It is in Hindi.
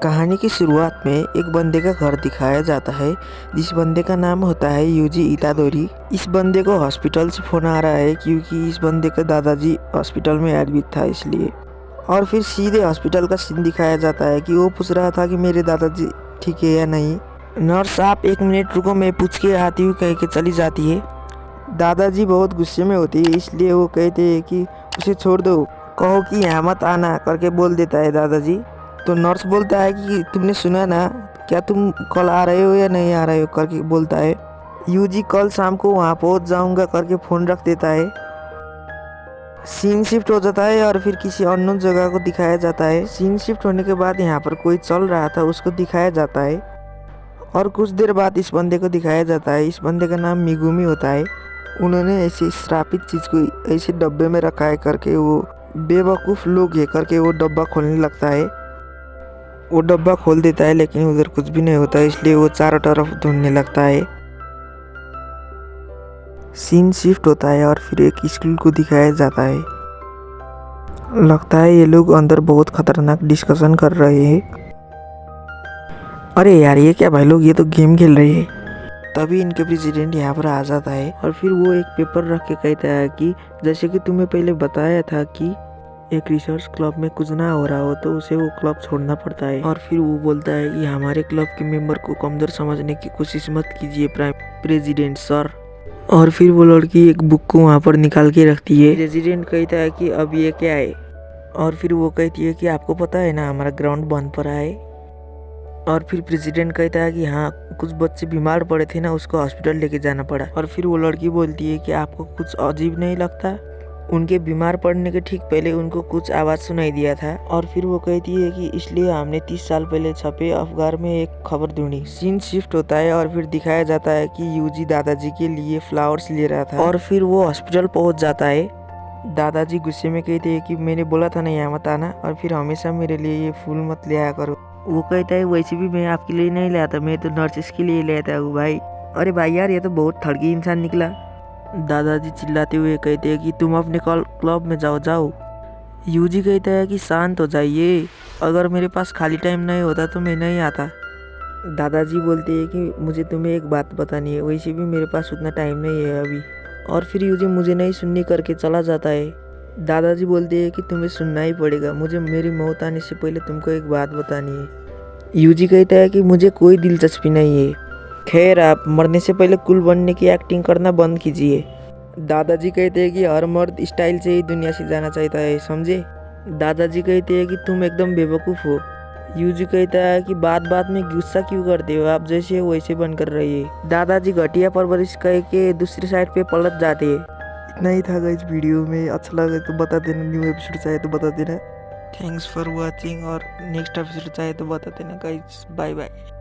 कहानी की शुरुआत में एक बंदे का घर दिखाया जाता है जिस बंदे का नाम होता है यूजी इतादोरी। इस बंदे को हॉस्पिटल से फ़ोन आ रहा है क्योंकि इस बंदे का दादाजी हॉस्पिटल में एडमिट था इसलिए। और फिर सीधे हॉस्पिटल का सीन दिखाया जाता है कि वो पूछ रहा था कि मेरे दादाजी ठीक है या नहीं। नर्स आप 1 मिनट रुको मैं पूछ के आती हूँ कह के चली जाती है। दादाजी बहुत गुस्से में होते हैं इसलिए वो कहते हैं कि उसे छोड़ दो, कहो कि यहाँ मत आना करके बोल देता है दादाजी। तो नर्स बोलता है कि तुमने सुना ना, क्या तुम कल आ रहे हो या नहीं आ रहे हो करके बोलता है। यूजी कल शाम को वहाँ पहुँच जाऊँगा करके फ़ोन रख देता है। सीन शिफ्ट हो जाता है और फिर किसी अननोन जगह को दिखाया जाता है। सीन शिफ्ट होने के बाद यहाँ पर कोई चल रहा था उसको दिखाया जाता है और कुछ देर बाद इस बंदे को दिखाया जाता है। इस बंदे का नाम मिगुमी होता है। उन्होंने ऐसी श्रापित चीज़ को ऐसे डब्बे में रखा है करके वो बेवकूफ़ लोग है करके वो डब्बा खोलने लगता है। वो डब्बा खोल देता है लेकिन उधर कुछ भी नहीं होता है इसलिए वो चारों तरफ ढूंढने लगता है। सीन शिफ्ट होता है और फिर एक स्कूल को दिखाया जाता है। लगता है ये लोग अंदर बहुत खतरनाक डिस्कशन कर रहे हैं। अरे यार ये क्या भाई लोग, ये तो गेम खेल रहे हैं। तभी इनके प्रेसिडेंट यहाँ पर आ जाता है और फिर वो एक पेपर रख के कहता है कि जैसे कि तुम्हें पहले बताया था कि एक रिसर्च क्लब में कुछ ना हो रहा हो तो उसे वो क्लब छोड़ना पड़ता है। और फिर वो बोलता है कि हमारे क्लब के मेंबर को कमजोर समझने की कोशिश मत कीजिए प्रेसिडेंट सर। और फिर वो लड़की एक बुक को वहाँ पर निकाल के रखती है। प्रेसिडेंट कहता है कि अब ये क्या है। और फिर वो कहती है कि आपको पता है ना हमारा ग्राउंड बंद पड़ा है। और फिर प्रेसिडेंट कहता है कि हाँ कुछ बच्चे बीमार पड़े थे ना, उसको हॉस्पिटल लेके जाना पड़ा। और फिर वो लड़की बोलती है कि आपको कुछ अजीब नहीं लगता, उनके बीमार पड़ने के ठीक पहले उनको कुछ आवाज़ सुनाई दिया था। और फिर वो कहती है कि इसलिए हमने 30 साल पहले छपे अखबार में एक खबर ढूंढी। सीन शिफ्ट होता है और फिर दिखाया जाता है कि यूजी दादाजी के लिए फ्लावर्स ले रहा था और फिर वो हॉस्पिटल पहुंच जाता है। दादाजी गुस्से में कहते हैं कि मैंने बोला था ना यहाँ मत आना और फिर हमेशा मेरे लिए ये फूल मत ले आया करो। वो कहता है वैसे भी मैं आपके लिए नहीं लाया था, मैं तो नर्सिस के लिए लाया हूँ भाई। अरे भाई यार ये तो बहुत ठगी इंसान निकला। दादाजी चिल्लाते हुए कहते हैं कि तुम अपने क्लब में जाओ जाओ। यूजी कहता है कि शांत हो जाइए, अगर मेरे पास खाली टाइम नहीं होता तो मैं नहीं आता। दादाजी बोलते हैं कि मुझे तुम्हें एक बात बतानी है, वैसे भी मेरे पास उतना टाइम नहीं है अभी। और फिर यूजी मुझे नहीं सुननी करके चला जाता है। दादाजी बोलते हैं कि तुम्हें सुनना ही पड़ेगा, मुझे मेरी मौत आने से पहले तुमको एक बात बतानी है। यूजी कहता है कि मुझे कोई दिलचस्पी नहीं है, खैर आप मरने से पहले कूल बनने की एक्टिंग करना बंद कीजिए। दादाजी कहते हैं कि हर मर्द स्टाइल से ही दुनिया से जाना चाहता है, समझे। दादाजी कहते हैं कि तुम एकदम बेवकूफ़ हो। यूजी कहता है कि बात बात में गुस्सा क्यों करते हो, आप जैसे हो वैसे बनकर रहिए। दादाजी घटिया परवरिश कह के दूसरी साइड पे पलट जाते हैं। इतना ही था गाइस वीडियो में, अच्छा लगे तो बता देना, न्यू एपिसोड चाहे तो बता देना। थैंक्स फॉर वॉचिंग और नेक्स्ट एपिसोड चाहे तो बता देना गाइस। Bye bye.